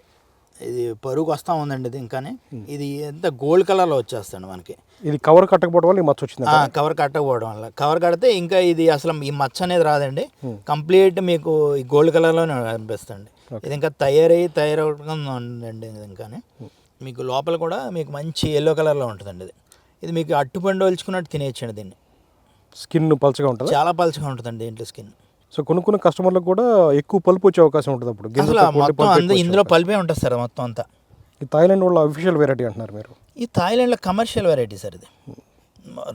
ఇది పరుగు వస్తూ ఉందండి. ఇది ఇంకానే ఇది ఎంత గోల్డ్ కలర్లో వచ్చేస్తాడు మనకి. ఇది కవర్ కట్టకపోవడం వల్ల ఈ మచ్చ వచ్చింది. కవర్ కట్టకపోవడం వల్ల, కవర్ కడితే ఇంకా ఇది అసలు ఈ మచ్చ అనేది రాదండి, కంప్లీట్ మీకు ఈ గోల్డ్ కలర్లోనే అనిపిస్తుంది. ఇది ఇంకా తయారవడం ఉందండి. ఇది ఇంకానే మీకు లోపల కూడా మీకు మంచి ఎల్లో కలర్లో ఉంటుందండి. ఇది మీకు అట్టుపండు వలుచుకున్నట్టు తినేయచ్చండి. దీన్ని స్కిన్ పల్చగా ఉంటుంది, చాలా పల్చగా ఉంటుందండి దీంట్లో స్కిన్. సో కొనుక్కున్న కస్టమర్లకు కూడా ఎక్కువ పల్పు వచ్చే అవకాశం ఉంటుంది. అప్పుడు మొత్తం ఇందులో పల్పే ఉంటుంది సార్ మొత్తం అంతా. ఈ థాయిలాండ్ వాళ్ళ అఫీషియల్ వెరైటీ అంటున్నారు మీరు? ఈ థాయిలాండ్లో కమర్షియల్ వెరైటీ సార్, ఇది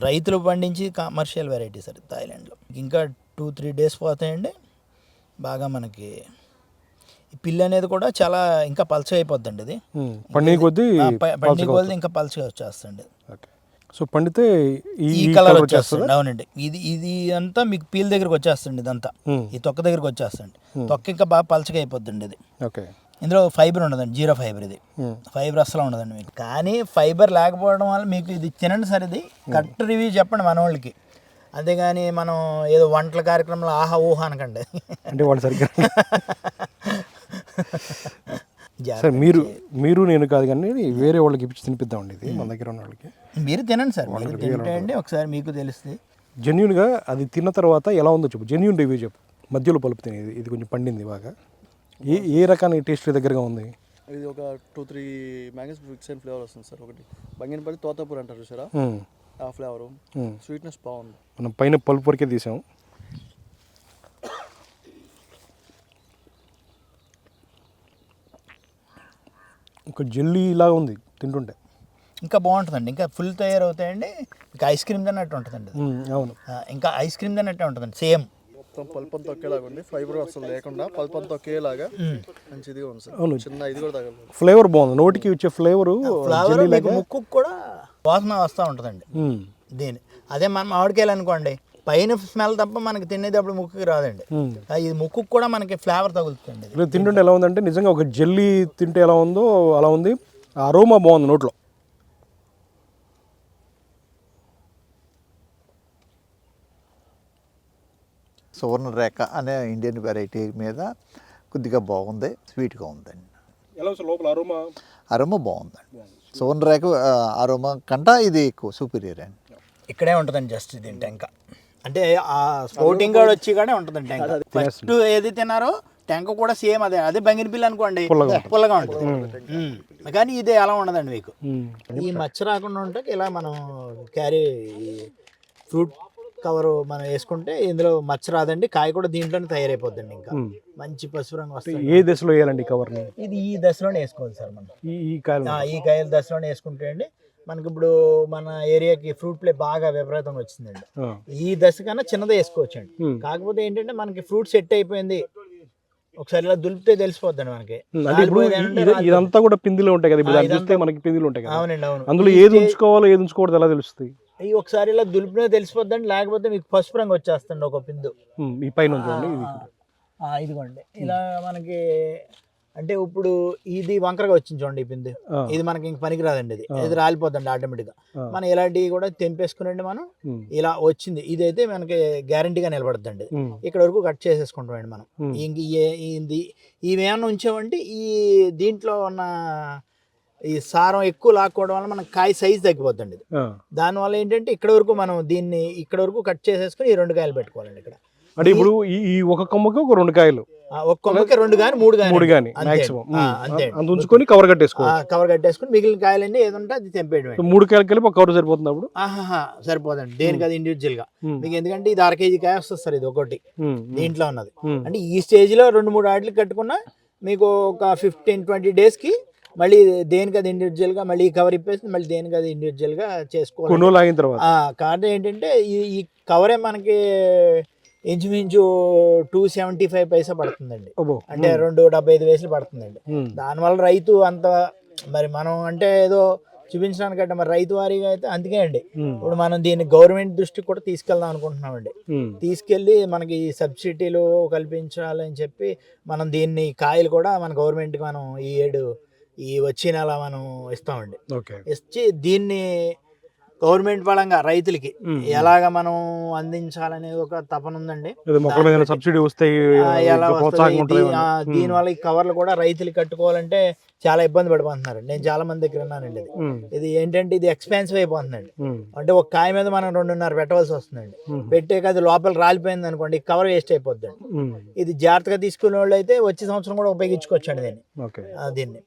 రైతులు పండించి కమర్షియల్ వెరైటీ సార్ థాయిలాండ్లో. ఇంకా 2-3 డేస్ పోతాయండి, బాగా మనకి ఈ పిల్లి అనేది కూడా చాలా ఇంకా పల్చగా అయిపోద్దండి. ఇది పండిన కొద్దీ ఇంకా పల్చగా వచ్చేస్తుంది. సో పండితే ఈ కలర్ వచ్చేస్తుంది. అవునండి, ఇది అంతా మీకు పీల్ దగ్గరకు వచ్చేస్తుంది, ఇదంతా ఈ తొక్క దగ్గరకు వచ్చేస్తుంది. తొక్క ఇంకా బాగా పల్చగా అయిపోద్దండి ఇది. ఓకే. ఇందులో ఫైబర్ ఉండదండి, 0 ఫైబర్. ఇది ఫైబర్ అసలు ఉండదండి మీకు. కానీ ఫైబర్ లేకపోవడం వల్ల మీకు ఇది తినండి సార్. ఇది కరెక్ట్ రివ్యూ చెప్పండి మన వాళ్ళకి, అంతేగాని మనం ఏదో వంటల కార్యక్రమంలో ఆహా ఊహా అనకండి. అంటే వాళ్ళు సరిగ్గా సార్ మీరు నేను కాదు కానీ వేరే వాళ్ళకి ఇప్పించి తినిపిద్దామండి ఇది మన దగ్గర ఉన్న వాళ్ళకి. మీరు తినండి సార్, మీరు తింటే ఒకసారి మీకు తెలుస్తుంది. జెన్యున్గా అది తిన్న తర్వాత ఎలా ఉందో చెప్పు, జెన్యున్ రివ్యూ చెప్పు. మధ్యలో పలుపు తినేది ఇది కొంచెం పండింది బాగా. ఏ రకాన్ని టేస్ట్ దగ్గరగా ఉంది? ఇది ఒక 2-3 మ్యాంగోస్ మిక్స్ అండ్ ఫ్లేవర్ వస్తుంది సార్. ఒకటి బంగినపల్లి తోతాపూర్ అంటారు చూసారా, ఆ ఫ్లేవరు, స్వీట్నెస్ బాగుంది. మనం పైన పలుపు వరకే తీసాం. ఒక జెల్లీ లాగా ఉంది తింటుంటే. ఇంకా బాగుంటుందండి, ఇంకా ఫుల్ తయారవుతాయండి. ఇంకా ఐస్ క్రీమ్ తిన్నట్టు ఉంటుందండి. అవును, ఇంకా ఐస్ క్రీమ్ తిన్నట్టే ఉంటుందండి సేమ్. మొత్తం పల్పంతో ఒకేలాగా ఉంది, ఫైబర్ అసలు లేకుండా పల్పంతో ఒకేలాగా మంచిదిగా ఉంది సార్. అవును, చిన్న ఇది కూడా తగలదు. ఫ్లేవర్ బాగుంది, నోటికి వచ్చే ఫ్లేవర్ ముక్కు కూడా వాసన వస్తూ ఉంటుందండి దీని. అదే మనం మామిడికాయలు అనుకోండి, పైన స్మెల్ తప్ప మనకి తినేటప్పుడు ముక్కుకి రాదండి. ఇది ముక్కుకు కూడా మనకి ఫ్లేవర్ తగులుతుంది. తింటుంటే ఎలా ఉందంటే నిజంగా ఒక జెల్లీ తింటే ఎలా ఉందో అలా ఉంది. అరోమా బాగుంది నోట్లో. సువర్ణరేఖ అనే ఇండియన్ వెరైటీ మీద కొద్దిగా బాగుంది, స్వీట్గా ఉందండి. లోపల అరోమా బాగుందండి. సువర్ణరేఖ అరోమా కంటే ఇది ఎక్కువ సూపీరియర్ అండి. ఇక్కడే ఉంటుందండి జస్ట్ దీని టెంక. అంటే ఆ స్పోర్టింగ్ గార్డ్ వచ్చి కూడా ఉంటుందండి టెంక. ఫస్ట్ ఏది తిన్నారో టెంక కూడా సేమ్ అదే. అదే బంగినపిల్లి అనుకోండి, పుల్లగా ఉంటుంది. కానీ ఇది అలా ఉండదండి మీకు. ఈ మచ్చ రాకుండా ఉంటే ఇలా మనం క్యారీ ఫ్రూట్ కవర్ మనం వేసుకుంటే ఇందులో మచ్చ రాదండి. కాయ కూడా దీంట్లోనే తయారైపోద్దండి. ఇంకా మంచి పసుపు రంగు వస్తుంది. ఏ దశలో వేయాలండి కవర్ని? ఇది ఈ దశలోనే వేసుకోవాలి సార్ మనం. ఈ కాయల దశలోనే వేసుకుంటే అండి మనకి ఇప్పుడు మన ఏరియాకి ఫ్రూట్ ప్లే బాగా విపరీతంగా వచ్చిందండి. ఈ దశ కన్నా చిన్నదే వేసుకోవచ్చండి. కాకపోతే ఏంటంటే మనకి ఫ్రూట్ సెట్ అయిపోయింది, ఒకసారి ఇలా దులిపితే తెలిసిపోద్దండి మనకి. ఇదంతా కూడా పిందిలో ఉంటాయి కదా, ఇప్పుడు చూస్తే మనకి పిందిలో ఉంటాయి కదా. అవునండి, అవును. అందులో ఏది ఉంచుకోవాలో ఏది ఉంచుకోవడం ఎలా తెలుస్తుంది? ఈ ఒకసారి ఇలా దులిపితే తెలిసిపోద్దండి. లేకపోతే మీకు పసుపు రంగు వచ్చేస్తుంది ఒక పిందు. ఈ పైన ఇదిగోండి ఇలా మనకి. అంటే ఇప్పుడు ఇది వంకరగా వచ్చింది చూడండి ఈ పిండి, ఇది మనకి ఇంక పనికిరాదండి. ఇది రాలిపోద్దండి ఆటోమేటిక్ గా. మనం ఇలాంటివి కూడా తెంపేసుకునండి మనం. ఇలా వచ్చింది ఇదైతే మనకి గ్యారంటీగా నిలబడుతుందండి. ఇక్కడ వరకు కట్ చేసేసుకుంటామండి మనం. ఇంక ఇవేమన్నా ఉంచామంటే ఈ దీంట్లో ఉన్న ఈ సారం ఎక్కువ లాక్కోవడం వల్ల మనకి కాయ సైజ్ తగ్గిపోద్దండి. దానివల్ల ఏంటంటే ఇక్కడ వరకు మనం దీన్ని ఇక్కడ వరకు కట్ చేసేసుకుని ఈ 2 కాయలు పెట్టుకోవాలండి ఇక్కడ. అంటే ఇప్పుడు ఈ ఒక కొమ్మకి ఒక 2 కాయలు, ఒక కొమ్మకి 2 కానీ 3 కానీ అంతే ఉంచుకొని కవర్ కట్టేసుకోవాలి. కవర్ కట్టేసుకుని మిగిలిన కాయలన్నీ ఏదంటే అది తెంపేయడం. 3 కాయలు కలిపి ఒక కవర్ సరిపోతుంది అప్పుడు? సరిపోదండి, దేనికి అది ఇండివిజువల్ గా మీకు. ఎందుకంటే ఇది 1/2 కేజీ కాయ వస్తుంది సార్, ఇది ఒకటి దీంట్లో ఉన్నది. అంటే ఈ స్టేజ్ లో 2-3 ఆటలు కట్టుకున్నా మీకు ఒక 15-20 days కి మళ్ళీ దేనికి అది ఇండివిజువల్ గా మళ్ళీ కవర్ ఇప్పేసి మళ్ళీ దేనికి అది ఇండివిజువల్ గా చేసుకోవాలి. కారణం ఏంటంటే ఈ కవరే మనకి ఇంచుమించు 275 పైసా పడుతుందండి. అంటే 275 పైసలు పడుతుందండి. దానివల్ల రైతు అంత మరి మనం అంటే ఏదో చూపించడానికంటే మరి రైతు వారీగా అయితే అందుకే అండి. ఇప్పుడు మనం దీన్ని గవర్నమెంట్ దృష్టికి కూడా తీసుకెళ్దాం అనుకుంటున్నామండి. తీసుకెళ్లి మనకి ఈ సబ్సిడీలు కల్పించాలని చెప్పి మనం దీన్ని కాయలు కూడా మన గవర్నమెంట్కి మనం ఈ వచ్చే నెల మనం ఇస్తామండి. ఇచ్చి దీన్ని గవర్నమెంట్ పరంగా రైతులకి ఎలాగ మనం అందించాలనేది ఒక తపన ఉందండి. సబ్సిడీ వస్తాయి, దీనివల్ల ఈ కవర్లు కూడా రైతులు కట్టుకోవాలంటే చాలా ఇబ్బంది పడిపోతున్నారు. నేను చాలా మంది దగ్గర ఉన్నానండి. ఇది ఏంటంటే ఇది ఎక్స్పెన్సివ్ అయిపోతుందండి. అంటే ఒక కాయ మీద మనం 2.5 పెట్టవలసి వస్తుందండి. పెట్టాక అది లోపల రాలిపోయింది అనుకోండి, కవర్ వేస్ట్ అయిపోద్దండి. ఇది జాగ్రత్తగా తీసుకునే వాళ్ళు అయితే వచ్చే సంవత్సరం కూడా ఉపయోగించుకోవచ్చండి దీన్ని.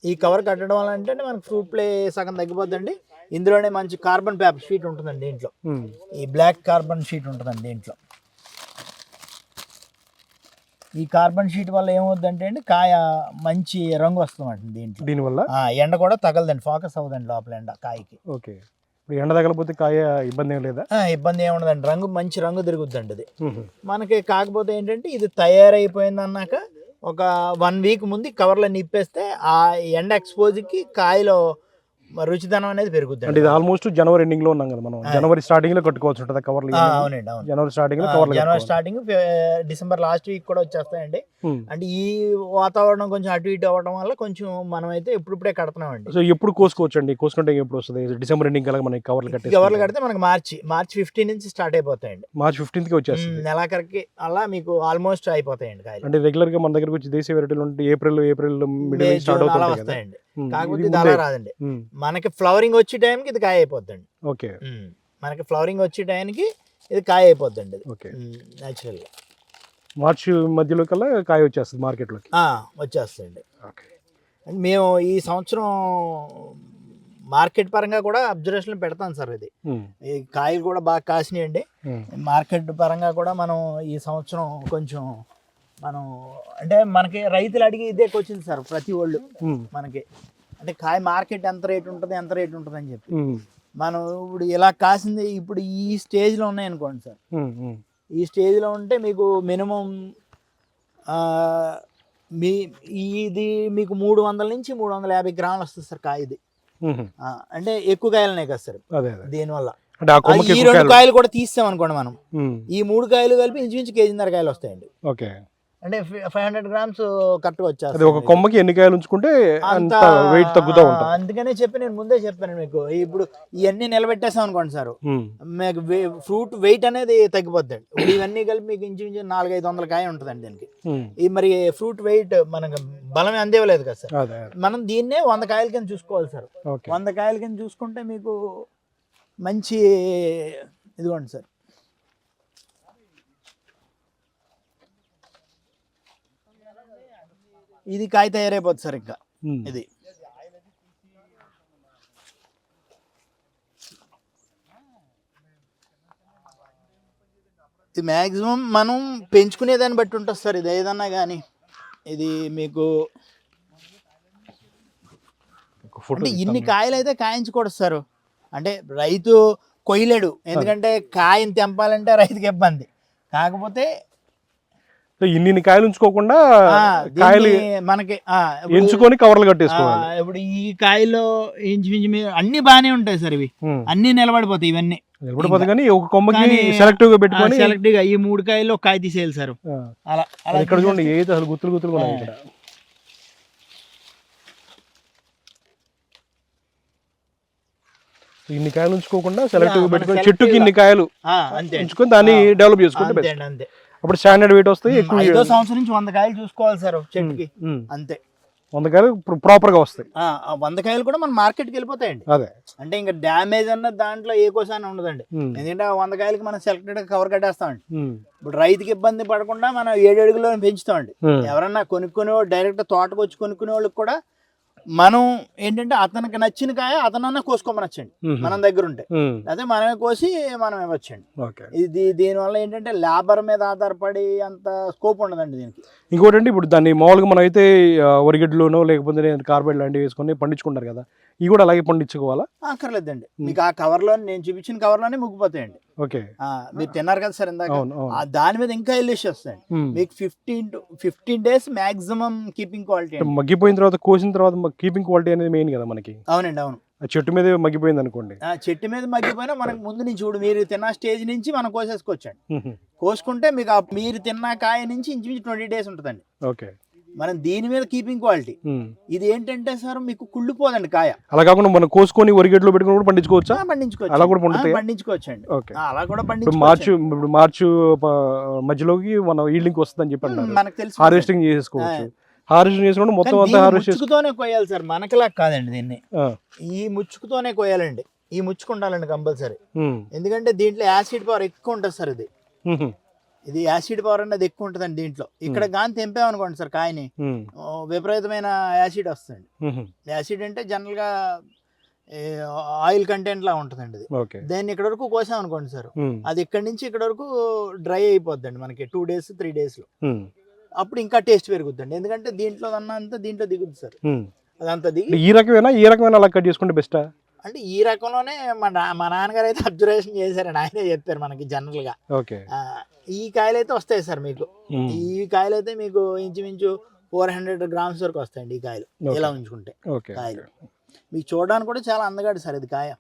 ఈ కవర్ కట్టడం వల్ల అంటే మనకి ఫ్రూట్ ప్లే సగం తగ్గిపోద్దండి. ఇందులోనే మంచి కార్బన్ పేపర్ షీట్ ఉంటుందండి దీంట్లో. ఈ బ్లాక్ కార్బన్ షీట్ ఉంటుందండి దీంట్లో. ఈ కార్బన్ షీట్ వల్ల ఏమవుద్దంటే అండి కాయ మంచి రంగు వస్తుందండి దీంట్లో. దీనివల్ల ఎండ కూడా తగలదండి, ఫోకస్ అవ్వదండి లోపల ఎండ కాయకి. ఓకే, ఎండ తగలపోతే కాయ ఇబ్బంది ఏం లేదా? ఇబ్బంది ఏమి ఉండదండి, మంచి రంగు తిరుగుద్దండి అది మనకి. కాకపోతే ఏంటంటే ఇది తయారైపోయింది అన్నాక ఒక 1 week ముందు కవర్లో నిప్పేస్తే ఆ ఎండ ఎక్స్పోజ్కి కాయలో రుచిదనం అనేది పెరుగుద్ది. అంటే ఇది ఆల్మోస్ట్ జనవరి ఎండింగ్ లో ఉన్నాం కదా మనం. జనవరి స్టార్టింగ్ లో కట్టుకోవచ్చు కవర్లు. అవునండి, అవును. జనవరి స్టార్టింగ్ డిసెంబర్ లాస్ట్ వీక్ కూడా వచ్చేస్తాయండి. అంటే ఈ వాతావరణం కొంచెం అటు ఇటు అవ్వడం వల్ల కొంచెం మనం అయితే ఇప్పుడిప్పుడే కడుతున్నామండి. సో ఎప్పుడు కోసుకోవచ్చు అండి? కోసుకుంటే ఎప్పుడు వస్తుంది? డిసెంబర్ ఎండింగ్ కల్లా మనకి కవర్లు కట్టేసి కవర్లు కడితే మనకి మార్చి 15 నుంచి స్టార్ట్ అయిపోతాయండి. మార్చ్ 15కి వచ్చేస్తుంది. నెలాఖరికి అలా మీకు ఆల్మోస్ట్ అయిపోతాయండి కాయలు. అంటే రెగ్యులర్ గా మన దగ్గరకు వచ్చి దేశీయ వెరైటీలు ఉంటే ఏప్రిల్ మిడిల్ స్టార్ట్ అలా అవుతుంది కదా. వస్తాయండి. కాకపోతే ఇది అలా రాదండి. మనకి ఫ్లవరింగ్ వచ్చే టైంకి ఇది కాయ అయిపోద్దండి. ఓకే, మనకి ఫ్లవరింగ్ వచ్చే టైంకి ఇది కాయ అయిపోద్దండి. ఓకే, న్యాచురల్ గా మార్చ్ మధ్యలో కల్లా కాయ వచ్చేస్తుంది మార్కెట్లోకి. వచ్చేస్తాయండి. ఓకే. అండ్ మేము ఈ సంవత్సరం మార్కెట్ పరంగా కూడా అబ్జర్వేషన్ పెడతాం సార్. ఇది ఈ కాయలు కూడా బాగా కాసినాయండి. మార్కెట్ పరంగా కూడా మనం ఈ సంవత్సరం కొంచెం మనం అంటే మనకి రైతులు అడిగి ఇదే వచ్చింది సార్ ప్రతి వాళ్ళు మనకి. అంటే కాయ మార్కెట్ ఎంత రేట్ ఉంటుంది అని చెప్పి మనం ఇప్పుడు ఇలా కాసింది ఇప్పుడు ఈ స్టేజ్లో ఉన్నాయి అనుకోండి సార్. ఈ స్టేజ్లో ఉంటే మీకు మినిమం ఇది మీకు 300 నుంచి 350 గ్రాములు వస్తుంది సార్ కాయ. ఇది అంటే ఎక్కువ కాయలున్నాయి కదా సార్ దీనివల్ల. ఈ 2 కాయలు కూడా తీస్తాం అనుకోండి మనం, ఈ 3 కాయలు కలిపి ఇంచుమించు కేజీన్నర కాయలు వస్తాయండి. ఓకే, అంటే 500 గ్రామ్స్ కరెక్ట్గా వచ్చేస్తుంది. ఒక కొమ్మకి ఎన్ని కాయలు ఉంచుకుంటే అంత వెయిట్ తగ్గుతూ ఉంటుంది. అందుకనే నేను ముందే చెప్పాను మీకు. ఇప్పుడు ఇవన్నీ నిలబెట్టేసాం అనుకోండి సార్, మీకు ఫ్రూట్ వెయిట్ అనేది తగ్గిపోద్దండి. ఇప్పుడు ఇవన్నీ కలిపి మీకు ఇంచుమించు 400-500 కాయ ఉంటుందండి దీనికి. ఈ మరి ఫ్రూట్ వెయిట్ మనకు బలమే అందేవలేదు కదా సార్. మనం దీన్నే 100 కాయల కింద చూసుకోవాలి సార్. 100 కాయల కింద చూసుకుంటే మీకు మంచి ఇదిగోండి సార్. ఇది కాయ తయారైపోతుంది సార్. ఇంకా ఇది మ్యాక్సిమం మనం పెంచుకునేదాన్ని బట్టి ఉంటుంది సార్. ఇది ఏదన్నా కానీ ఇది మీకు అంటే ఇన్ని కాయలు అయితే కాయించకూడదు సార్. అంటే రైతు కొయ్యలేడు, ఎందుకంటే కాయని తెంపాలంటే రైతుకి ఇబ్బంది. కాకపోతే ఇన్ని కాయలు ఉంచుకోకుండా కాయలు మనకి ఎంచుకొని కవర్లు కట్టేసుకోవాలి. ఇప్పుడు ఈ కాయలో ఇంచుమించు అన్ని బాగానే ఉంటాయి సార్. ఇవి అన్ని నిలబడిపోతాయి. ఇవన్నీ నిలబడిపోతాయి కానీ ఒక కొమ్మకి సెలెక్టివ్ గా పెట్టుకొని సెలెక్టివ్ గా ఈ 3 కాయలు ఒక కాయ తీసేయాలి సార్. అలా అలా ఇక్కడ చూడండి ఏది అసలు గుత్తులు ఉన్నాయి ఇక్కడ. ఇన్ని కాయలు ఉంచుకోకుండా సెలెక్టివ్ గా పెట్టుకొని చెట్టుకి ఇన్ని కాయలు ఉంచుకొని దాన్ని డెవలప్ చేసుకుంటే అంతే. అప్పుడు స్టాండర్డ్ వెయిట్ వస్తాయి. ఎక్కువ 5వ సంవత్సరం నుంచి 100 కాయలు చూసుకోవాలి సార్ చెట్టుకి. అంతే 100 కాయలు ప్రాపర్ గా వస్తాయి. 100 కాయలు కూడా మన మార్కెట్కి వెళ్ళిపోతాయండి. అదే అంటే ఇంకా డ్యామేజ్ అన్న దాంట్లో ఏ కోసాన్ని ఉండదండి. ఎందుకంటే 100 కాయలకి మనం సెలెక్టెడ్ కవర్ కట్టేస్తామండి. ఇప్పుడు రైతుకి ఇబ్బంది పడకుండా మనం 7 అడుగులో పెంచుతామండి. ఎవరన్నా కొనుక్కునే డైరెక్ట్ తోటకు వచ్చి కొనుక్కునే వాళ్ళకి కూడా మనం ఏంటంటే అతనికి నచ్చిన కాయ అతనన్నా కోసుకోమనొచ్చండి మనం దగ్గర ఉంటే. అదే మనమే కోసి మనం ఇవ్వచ్చండి. ఇది దీనివల్ల ఏంటంటే లేబర్ మీద ఆధారపడి అంత స్కోప్ ఉండదండి దీనికి. ఇంకోటి అండి, ఇప్పుడు దాన్ని మామూలుగా మనం అయితే వరిగడ్లోనో లేకపోతే కార్బైడ్ లాంటివి వేసుకొని పండించుకుంటారు కదా, ఇవి కూడా అలాగే పండించుకోవాలా? అక్కర్లేదండి. మీకు ఆ కవర్లో నేను చూపించిన కవర్లోనే ముగ్గిపోతాయండి. ఓకే, మీరు తిన్నారు కదా సార్ ఇందాక, దాని మీద ఇంకా ఎల్లేసి వస్తాయండి. మీకు 15 days మాక్సిమం కీపింగ్ క్వాలిటీ. మగ్గిపోయిన తర్వాత కోసిన తర్వాత కీపింగ్ క్వాలిటీ అనేది మెయిన్ కదా మనకి. అవునండి, అవును. చెట్టు మీద మగ్గిపోయింది అనుకోండి, చెట్టు మీద మగ్గిపోయినా మనకు ముందు నుంచి చూడు మీరు తిన్న స్టేజ్ నుంచి మనం కోసేసుకోవచ్చండి. కోసుకుంటే మీకు మీరు తిన్న కాయ నుంచి ఇంచుమించు 20 days ఉంటుందండి. ఓకే, మనం దీని మీద కీపింగ్ క్వాలిటీ. ఇది ఏంటంటే సార్ మీకు కుళ్ళిపోదండి కాయ. అలా కాకుండా మనం కోసుకొని వరిగడ్లో పెట్టుకుని కూడా పండించుకోవచ్చా? పండించుకోవచ్చు, అలా కూడా పండించుకోవచ్చండి. అలా కూడా ఇప్పుడు మార్చు మధ్యలోకి మనం ఈల్డింగ్ వస్తుందని చెప్పి మనకు తెలుసు. హార్వెస్టింగ్ చేసుకోవచ్చు. హార్వెస్టింగ్ చేసుకుంటే మొత్తం అంతా హార్వెస్ట్ ముచ్చుకుతోనే కోయాలి సార్, మనకిలా కాదండి. దీన్ని ఈ ముచ్చుకుతోనే కోయాలండి. ఈ ముచ్చుకు ఉండాలండి కంపల్సరీ. ఎందుకంటే దీంట్లో యాసిడ్ పవర్ ఎక్కువ ఉంటుంది సార్. ఇది యాసిడ్ పవర్ అనేది ఎక్కువ ఉంటుందండి దీంట్లో. ఇక్కడ గాని తెంపామనుకోండి సార్ కాయని, విపరీతమైన యాసిడ్ వస్తుంది. యాసిడ్ అంటే జనరల్ గా ఆయిల్ కంటెంట్ లా ఉంటుందండి ఇది. దాన్ని ఇక్కడ వరకు కోసామనుకోండి సార్, అది ఇక్కడ నుంచి ఇక్కడ వరకు డ్రై అయిపోద్దండి మనకి 2 days 3 days లో. అప్పుడు ఇంకా టేస్ట్ పెరుగుద్దండి, ఎందుకంటే దీంట్లో అన్నంతా దీంట్లో దిగుద్ది సార్. అదంతా దిగి ఈ రకమైన అలా కట్ చేసుకుంటే బెస్టా? అంటే ఈ రకంలోనే మా నాన్నగారు అయితే అబ్జర్వేషన్ చేశారండి, ఆయనే చెప్పారు మనకి జనరల్ గా. ఈ కాయలు అయితే వస్తాయి సార్ మీకు. ఈ కాయలు అయితే మీకు ఇంచుమించు 400 grams వరకు వస్తాయండి ఈ కాయలు ఇలా ఉంచుకుంటే. కాయలు మీకు చూడడానికి కూడా చాలా అందగాడు సార్ ఇది కాయ.